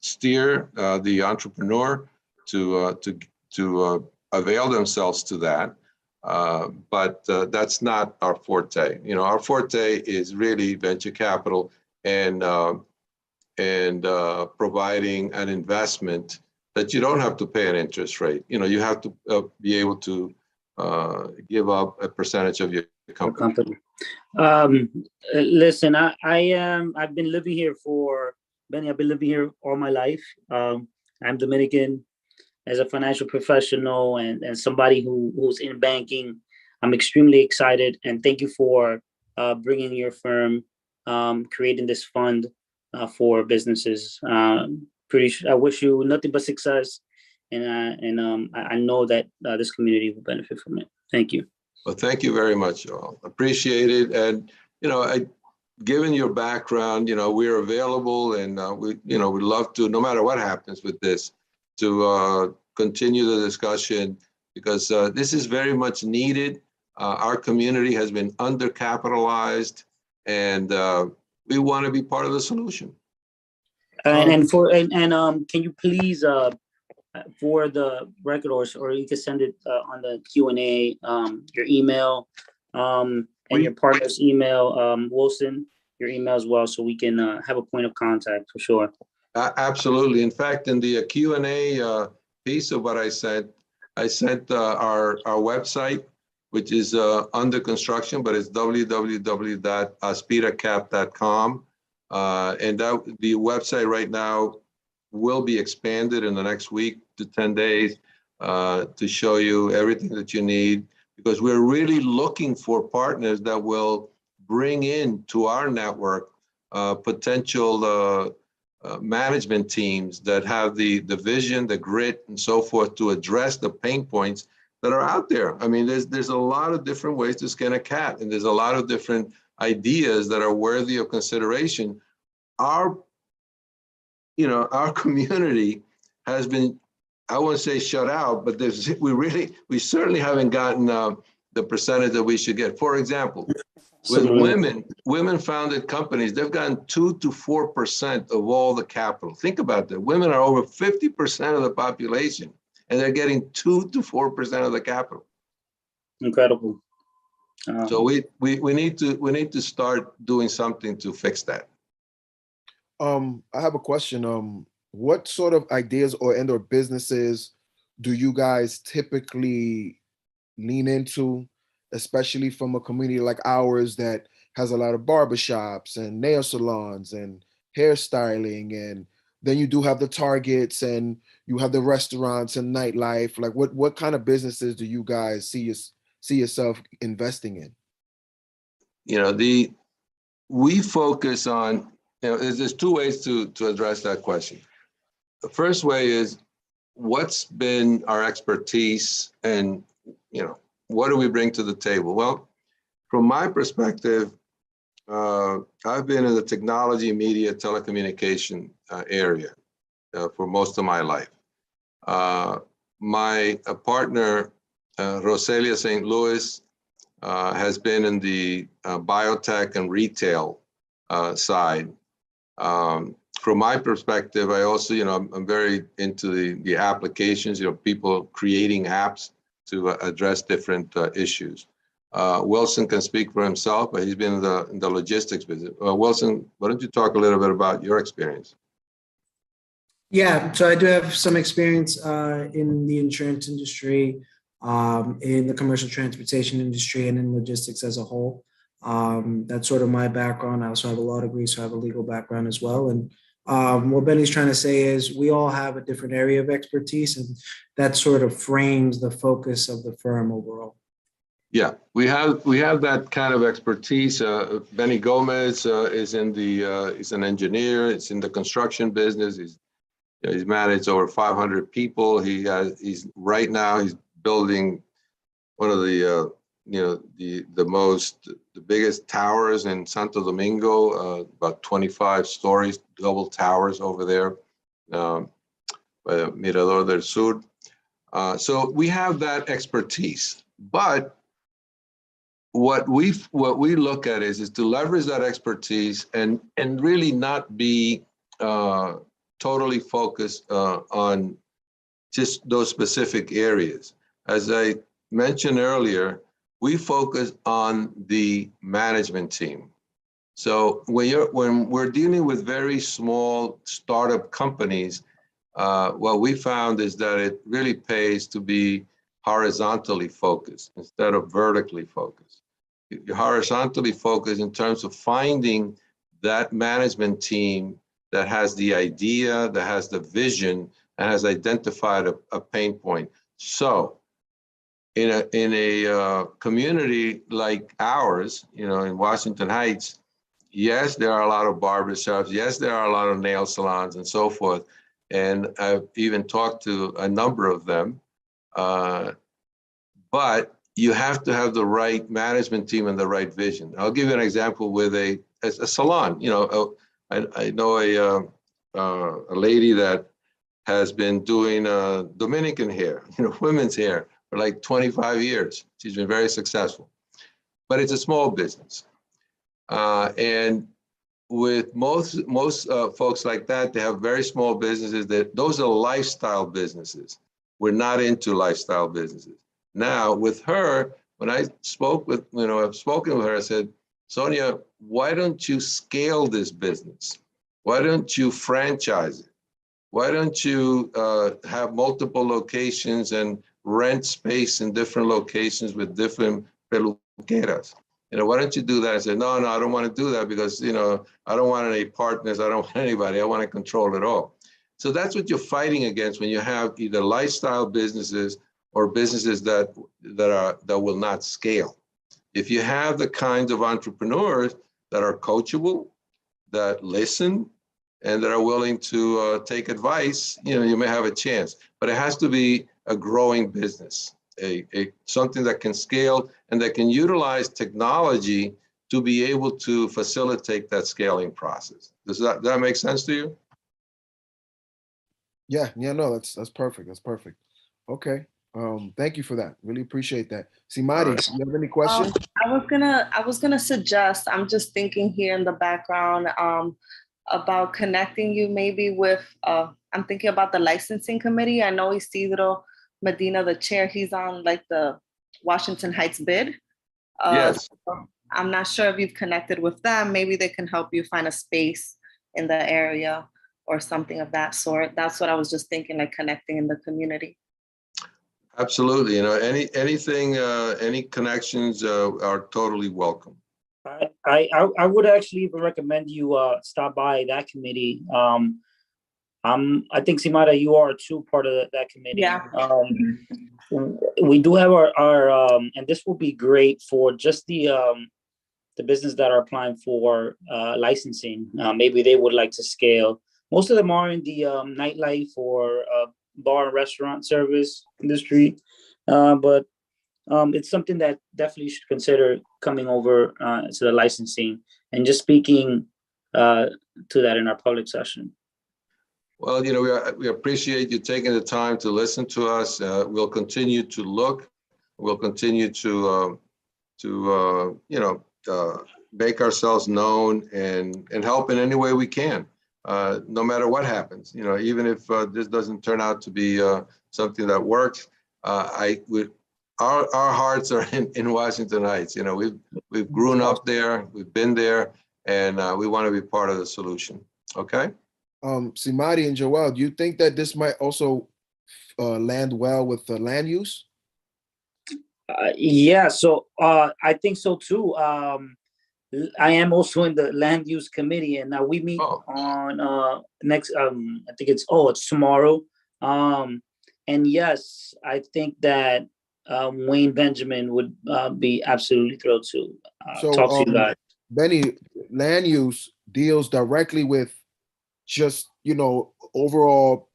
steer the entrepreneur to avail themselves to that. But that's not our forte. Our forte is really venture capital and providing an investment that you don't have to pay an interest rate. You have to be able to give up a percentage of your company. Listen, I've been living here Benny, I've been living here all my life. I'm Dominican. As a financial professional and somebody who's in banking, I'm extremely excited. And thank you for bringing your firm, creating this fund for businesses. I wish you nothing but success, and I know that this community will benefit from it. Thank you. Well, thank you very much, y'all. Appreciate it. And given your background, we're available, and we'd love to, no matter what happens with this, to continue the discussion, because this is very much needed. Our community has been undercapitalized, and we want to be part of the solution. And can you please, for the record, or you can send it on the Q&A, your email, and your partner's email, Wilson, your email as well, so we can have a point of contact for sure. Absolutely. In fact, in the Q&A piece of what I sent our website, which is under construction, but it's www.aspiracap.com. And the website right now will be expanded in the next week to 10 days to show you everything that you need, because we're really looking for partners that will bring in to our network potential management teams that have the vision, the grit, and so forth to address the pain points that are out there. I mean, there's a lot of different ways to skin a cat, and there's a lot of different ideas that are worthy of consideration. Our community has been, I won't say shut out, but we certainly haven't gotten the percentage that we should get. For example, with women-founded companies, they've gotten 2 to 4% of all the capital. Think about that. Women are over 50% of the population, and they're getting 2 to 4% of the capital. Incredible. So we need to start doing something to fix that. I have a question. What sort of ideas or businesses do you guys typically lean into, especially from a community like ours that has a lot of barbershops and nail salons and hairstyling, and then you do have the Targets and you have the restaurants and nightlife? Like what kind of businesses do you guys see yourself investing in? We focus on, there's 2 ways to address that question. The first way is, what's been our expertise, and what do we bring to the table? Well, from my perspective, I've been in the technology, media, telecommunication area for most of my life. My partner, Roselia St. Louis, has been in the biotech and retail side. From my perspective, I also, I'm very into the applications, people creating apps to address different issues. Wilson can speak for himself, but he's been in the logistics business. Wilson, why don't you talk a little bit about your experience? Yeah, so I do have some experience in the insurance industry, in the commercial transportation industry, and in logistics as a whole. That's sort of my background. I also have a law degree, so I have a legal background as well. And what Benny's trying to say is we all have a different area of expertise, and that sort of frames the focus of the firm overall. Yeah, we have that kind of expertise. Benny Gomez is he's an engineer. It's in the construction business. He's managed over 500 people. He's right now he's building one of the biggest towers in Santo Domingo, about 25 stories, double towers over there, Mirador del Sur. So we have that expertise, but what we look at is to leverage that expertise and really not be totally focused on just those specific areas. As I mentioned earlier, we focus on the management team. So when we're dealing with very small startup companies, what we found is that it really pays to be horizontally focused instead of vertically focused. You're horizontally focused in terms of finding that management team that has the idea, that has the vision, and has identified a pain point. So in a community like ours, in Washington Heights, yes, there are a lot of barbershops. Yes, there are a lot of nail salons and so forth. And I've even talked to a number of them. But you have to have the right management team and the right vision. I'll give you an example with a salon. I know a lady that has been doing Dominican hair, women's hair for like 25 years. She's been very successful, but it's a small business. And with most folks like that, they have very small businesses. Those are lifestyle businesses. We're not into lifestyle businesses. Now with her, when I spoke with, I've spoken with her, I said, Sonia, why don't you scale this business? Why don't you franchise it? Why don't you have multiple locations and rent space in different locations with different peluqueras? Why don't you do that? I said, no, I don't want to do that because, I don't want any partners. I don't want anybody. I want to control it all. So that's what you're fighting against when you have either lifestyle businesses or businesses that will not scale. If you have the kinds of entrepreneurs that are coachable, that listen, and that are willing to take advice, you may have a chance. But it has to be a growing business, something that can scale and that can utilize technology to be able to facilitate that scaling process. Does that make sense to you? Yeah, no, that's perfect. That's perfect. Okay. Thank you for that. Really appreciate that. Simari, do you have any questions? I was gonna suggest, I'm just thinking here in the background, about connecting you maybe with, I'm thinking about the licensing committee. I know Isidro Medina, the chair, he's on like the Washington Heights bid. Yes. So I'm not sure if you've connected with them. Maybe they can help you find a space in the area or something of that sort. That's what I was just thinking, like connecting in the community. Absolutely. Any connections are totally welcome. I would actually even recommend you stop by that committee. I think Simara, you are too part of that committee. Yeah. We do have our and this will be great for just the business that are applying for licensing. Maybe they would like to scale. Most of them are in the nightlife or bar and restaurant service industry, but it's something that definitely should consider coming over to the licensing and just speaking to that in our public session. Well, we appreciate you taking the time to listen to us. We'll continue to look. We'll continue to make ourselves known and help in any way we can, no matter what happens. Even if this doesn't turn out to be something that works, our hearts are in Washington Heights. We've grown up there, we've been there, and we want to be part of the solution. Okay. Simari and Joel, do you think that this might also land well with the land use? Yeah, so I think so too. I am also in the land use committee, and now we meet on next. I think it's tomorrow. And yes, I think that Wayne Benjamin would be absolutely thrilled to talk to you guys. Benny, land use deals directly with just overall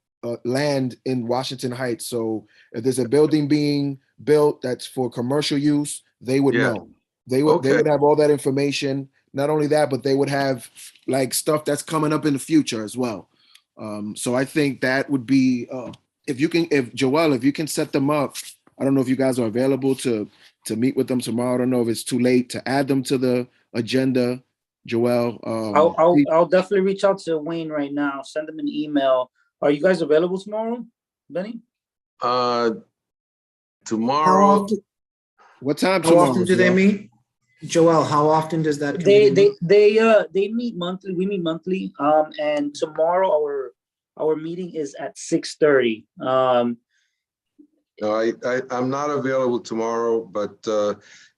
land in Washington Heights. So if there's a building being built that's for commercial use, they would know. They would have all that information. Not only that, but they would have like stuff that's coming up in the future as well. So I think that would be if Joel, if you can set them up. I don't know if you guys are available to meet with them tomorrow. I don't know if it's too late to add them to the agenda. Joel, I'll definitely reach out to Wayne right now. Send him an email. Are you guys available tomorrow, Benny? Tomorrow. What time tomorrow? How often do they meet? Joel, how often does that They meet monthly. We meet monthly. And tomorrow our meeting is at 6:30. No, I'm not available tomorrow, but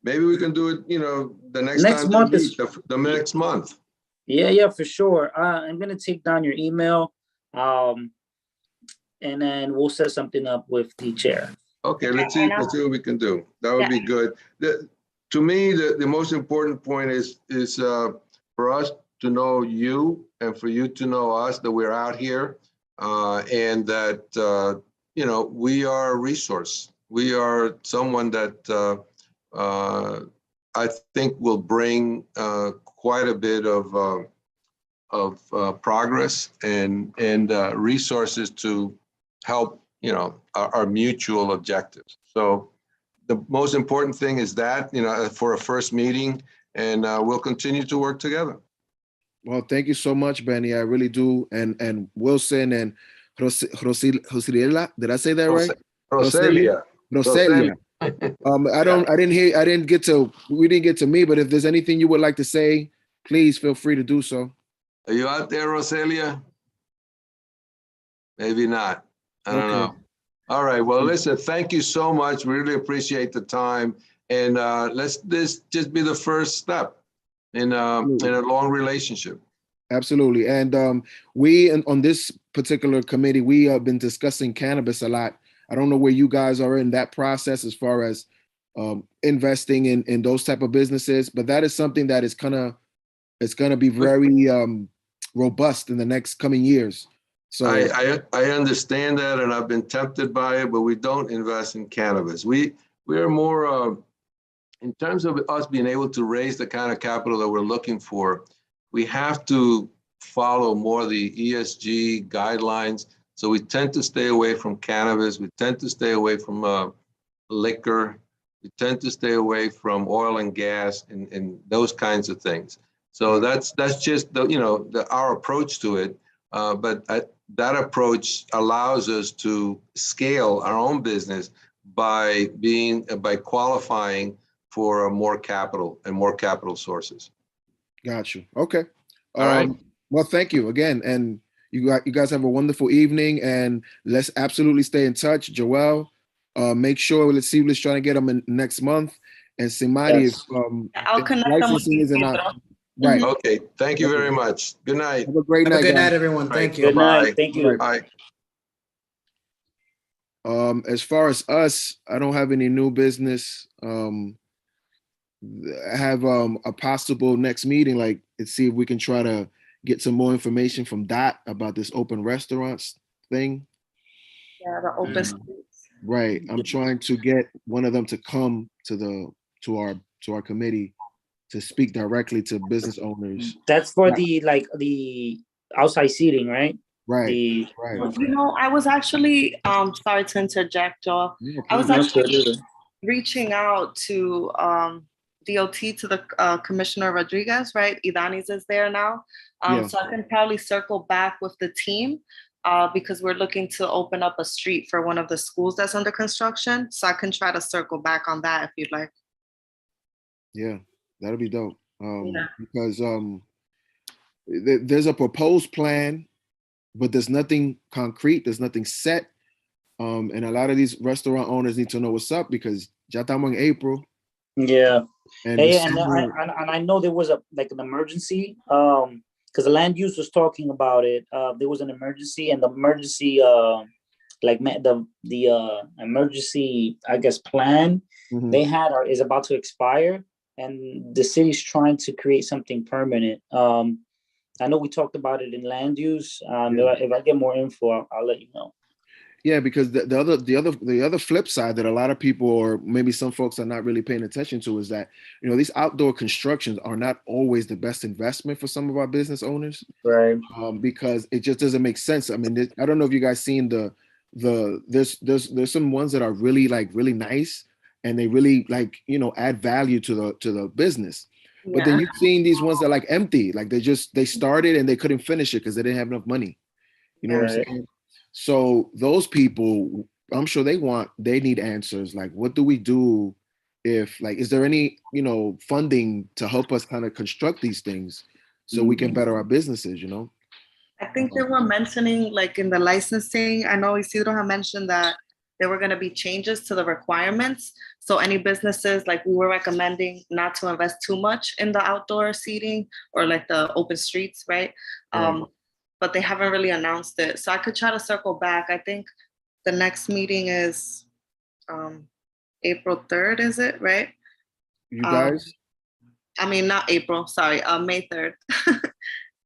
maybe we can do it. The next month the next month. Yeah, for sure. I'm gonna take down your email, and then we'll set something up with the chair. Okay, let's see what we can do. That would be good. To me, the most important point is for us to know you and for you to know us, that we're out here, and that we are a resource. We are someone that I think will bring quite a bit of progress and resources to help our mutual objectives. So the most important thing is that for a first meeting, and we'll continue to work together. Well, thank you so much, Benny. I really do. And Wilson and Roseliela, did I say that right? Roselia. We didn't get to me, but if there's anything you would like to say, please feel free to do so. Are you out there, Roselia? Maybe not. I don't know. All right. Well, listen, thank you so much. We really appreciate the time. And let's this just be the first step in a long relationship. Absolutely. And we on this particular committee, we have been discussing cannabis a lot. I don't know where you guys are in that process as far as investing in those type of businesses, but that is something that is it's gonna be very robust in the next coming years. So I understand that, and I've been tempted by it, but we don't invest in cannabis. We're more in terms of us being able to raise the kind of capital that we're looking for. We have to follow more the ESG guidelines. So we tend to stay away from cannabis. We tend to stay away from liquor. We tend to stay away from oil and gas and those kinds of things. So that's just our approach to it. But that approach allows us to scale our own business by qualifying for more capital and more capital sources. Got you. Okay. All right. Well, thank you again, and you guys have a wonderful evening, and let's absolutely stay in touch. Joel, make sure let's try to get them in next month, and Simari, Yes. I'll connect them with licensing is you, an Pedro. option. Right. Okay. Thank you very much. Good night. Have a great Have a night, good guys. night, everyone. Thank you. Good night. Thank you. Bye. As far as us, I don't have any new business. I have a possible next meeting, like let's see if we can try to get some more information from Dot about this open restaurants thing. Yeah, the open streets. Right. I'm trying to get one of them to come to our committee to speak directly to business owners. That's for the outside seating, right? Right. I was actually sorry to interject, Joel. I was actually reaching out to DOT to the Commissioner Rodriguez, right? Idani's is there now. Yeah. So I can probably circle back with the team because we're looking to open up a street for one of the schools that's under construction. So I can try to circle back on that if you'd like. Yeah, that'll be dope. Yeah. Because there's a proposed plan, but there's nothing concrete, there's nothing set. And a lot of these restaurant owners need to know what's up because ya estamos in April. Yeah. And Yeah, and December- I know there was an emergency because the land use was talking about it. There was an emergency, and the emergency emergency, I guess, plan Mhm. they had is about to expire, and the city's trying to create something permanent. I know we talked about it in land use. If I get more info, I'll let you know. Yeah, because the other flip side that a lot of people or maybe some folks are not really paying attention to is that, you know, these outdoor constructions are not always the best investment for some of our business owners. Right. Because it just doesn't make sense. I mean, I don't know if you guys seen there's some ones that are really nice and they really like, you know, add value to the business. But then you've seen these ones that are like empty, like they started and they couldn't finish it because they didn't have enough money. You know what I'm saying? So those people, I'm sure they need answers. Like, what do we do if, like, is there any, you know, funding to help us kind of construct these things so we can better our businesses, you know? I think they were mentioning, like in the licensing, I know Isidro had mentioned that there were going to be changes to the requirements. So any businesses, like we were recommending not to invest too much in the outdoor seating or like the open streets, right? Right. But they haven't really announced it. So I could try to circle back. I think the next meeting is April 3rd, is it, right? You guys? I mean, not April, sorry, May 3rd.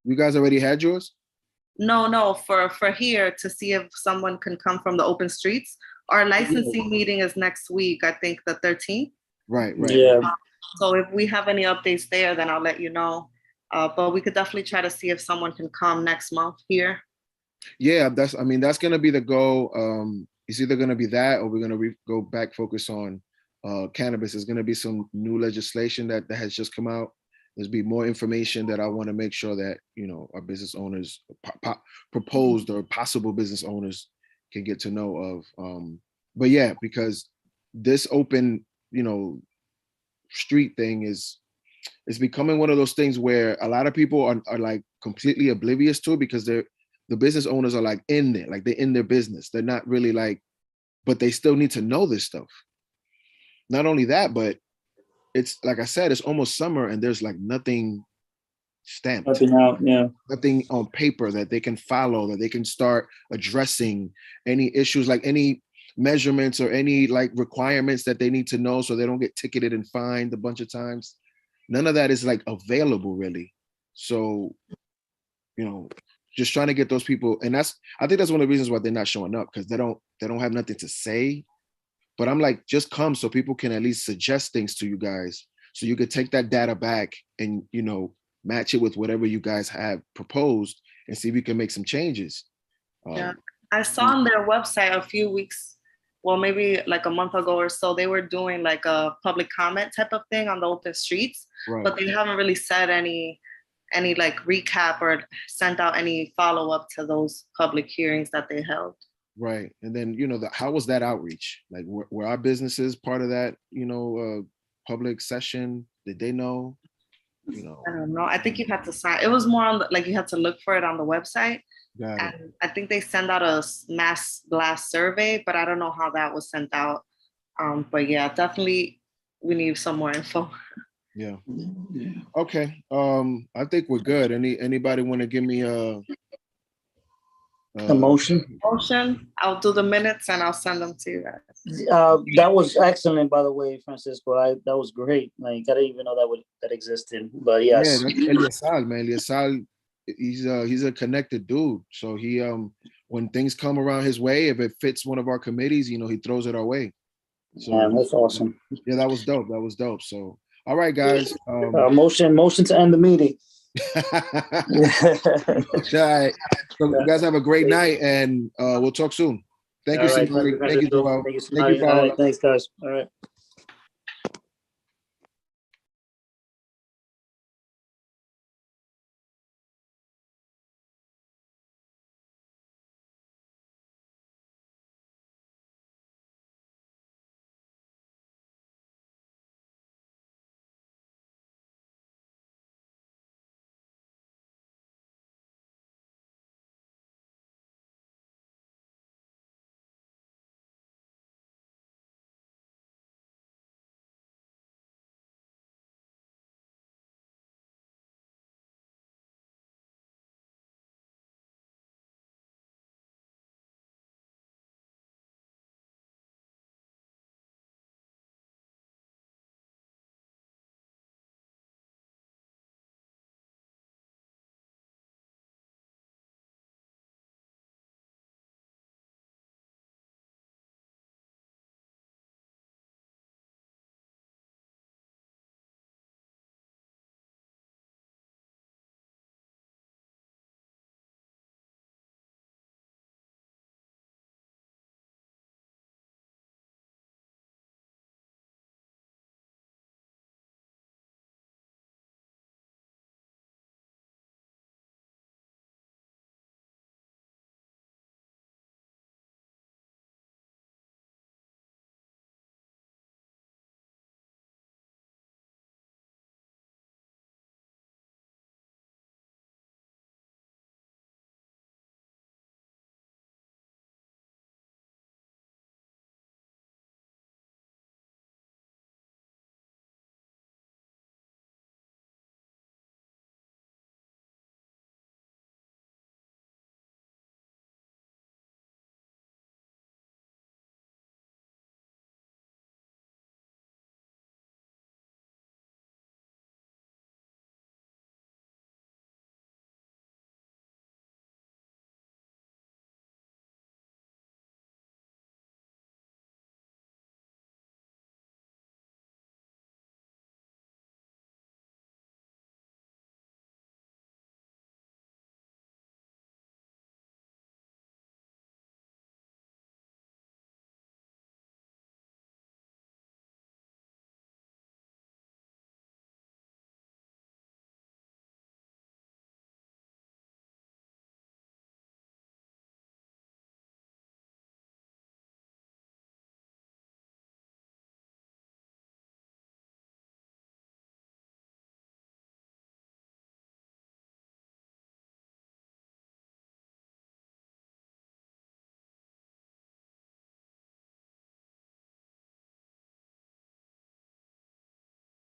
You guys already had yours? No, for here to see if someone can come from the open streets. Our licensing meeting is next week, I think the 13th. Right. Yeah. So if we have any updates there, then I'll let you know. But we could definitely try to see if someone can come next month here. Yeah, that's going to be the goal. It's either going to be that or we're going to go back focus on cannabis. There's going to be some new legislation that has just come out. There's be more information that I want to make sure that, you know, our business owners, proposed or possible business owners can get to know of. But yeah, because this open, you know, street thing is becoming one of those things where a lot of people are like completely oblivious to it because the business owners are like in there, like they're in their business. They're not really like, but they still need to know this stuff. Not only that, but it's like I said, it's almost summer and there's like nothing stamped, Nothing out. Yeah. nothing on paper that they can follow, that they can start addressing any issues, like any measurements or any like requirements that they need to know so they don't get ticketed and fined a bunch of times. None of that is like available really. So, you know, just trying to get those people, and I think that's one of the reasons why they're not showing up, because they don't have nothing to say. But I'm like, just come so people can at least suggest things to you guys, so you could take that data back and, you know, match it with whatever you guys have proposed and see if we can make some changes. Yeah, I saw on their website a few weeks, well, maybe like a month ago or so, they were doing like a public comment type of thing on the open streets, Right. but they haven't really said any like recap or sent out any follow-up to those public hearings that they held. Right. And then, you know, how was that outreach? Like, were our businesses part of that, you know, public session? Did they know? You know, I don't know. I think you had to sign. It was more on like you had to look for it on the website. got it. And I think they send out a mass blast survey, but I don't know how that was sent out. But yeah, definitely we need some more info. Yeah. Okay. I think we're good. Anybody want to give me a motion? Motion. I'll do the minutes and I'll send them to you guys. That was excellent, by the way, Francisco. That was great. Like, I didn't even know that existed. But yes. Yeah, that's Eliasal, man. Eliasal, he's a connected dude. So he when things come around his way, if it fits one of our committees, you know, he throws it our way. So Man, that's awesome. yeah, that was dope. So all right, guys. Motion to end the meeting. All right. So you guys have a great night, and we'll talk soon. Thank you, All right, Simone. Thank you, Joel. Thank you, Thank you, Paula. Thanks, guys. All right.